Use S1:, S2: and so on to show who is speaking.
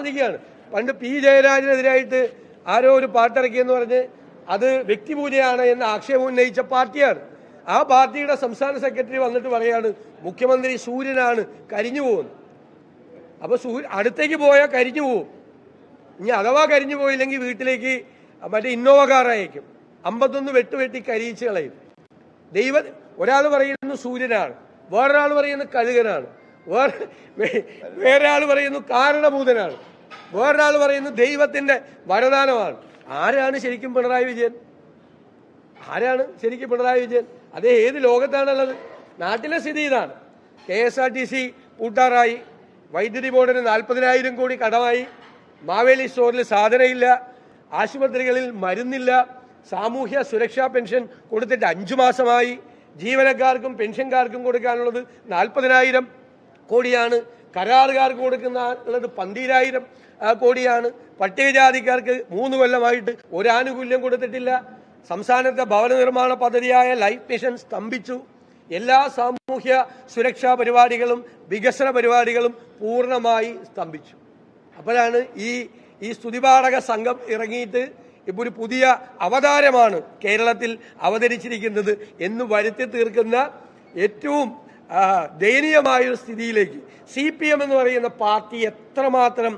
S1: ആവർത്തിക്കുകയാണ്. പണ്ട് പി ജയരാജനെതിരായിട്ട് ആരോ ഒരു പാട്ടിറക്കിയെന്ന് പറഞ്ഞ് അത് വ്യക്തിപൂജയാണ് എന്ന് ആക്ഷേപം ഉന്നയിച്ച പാർട്ടിയാണ്. ആ പാർട്ടിയുടെ സംസ്ഥാന സെക്രട്ടറി വന്നിട്ട് പറയാണ് മുഖ്യമന്ത്രി സൂര്യനാണ്, കരിഞ്ഞു പോകുന്നു. അപ്പോൾ അടുത്തേക്ക് പോയാൽ കരിഞ്ഞു പോകും. ഇനി അഥവാ കരിഞ്ഞു പോയില്ലെങ്കിൽ വീട്ടിലേക്ക് മറ്റേ ഇന്നോവ കാർ അയക്കും. 51 വെട്ടി കരിയിച്ച് കളയും. ഒരാൾ പറയുന്നു സൂര്യനാണ്, വേറൊരാൾ പറയുന്നു കഴുകനാണ്, വേറൊരാൾ പറയുന്നു കാരണഭൂതനാണ്, വേറൊരാൾ പറയുന്നു ദൈവത്തിന്റെ വരദാനമാണ്. ആരാണ് ശരിക്കും പിണറായി വിജയൻ? അതേ ഏത് ലോകത്താണുള്ളത്? നാട്ടിലെ സ്ഥിതി ഇതാണ്. KSRTC പൂട്ടാറായി, വൈദ്യുതി ബോർഡിന് 40,000 കോടി കടമായി, മാവേലി സ്റ്റോറിൽ സാധനമില്ല, ആശുപത്രികളിൽ മരുന്നില്ല, സാമൂഹ്യ സുരക്ഷാ പെൻഷൻ കൊടുത്തിട്ട് 5 മാസമായി, ജീവനക്കാർക്കും പെൻഷൻകാർക്കും കൊടുക്കാനുള്ളത് 40,000 കോടിയാണ്, കരാറുകാർക്ക് കൊടുക്കുന്നുള്ളത് 12,000 കോടിയാണ്, പട്ടികജാതിക്കാർക്ക് 3 കൊല്ലമായിട്ട് ഒരു ആനുകൂല്യം കൊടുത്തിട്ടില്ല, സംസ്ഥാനത്തെ ഭവന നിർമ്മാണ പദ്ധതിയായ ലൈഫ് മിഷൻ സ്തംഭിച്ചു, എല്ലാ സാമൂഹ്യ സുരക്ഷാ പരിപാടികളും വികസന പരിപാടികളും പൂർണ്ണമായി സ്തംഭിച്ചു. അപ്പോഴാണ് ഈ സ്തുതിപാഠക സംഘം ഇറങ്ങിയിട്ട് ഇപ്പോൾ ഒരു പുതിയ അവതാരമാണ് കേരളത്തിൽ അവതരിച്ചിരിക്കുന്നത് എന്ന് വരുത്തി തീർക്കുന്ന ഏറ്റവും ദയനീയമായൊരു സ്ഥിതിയിലേക്ക് CPM എന്ന് പറയുന്ന പാർട്ടി എത്രമാത്രം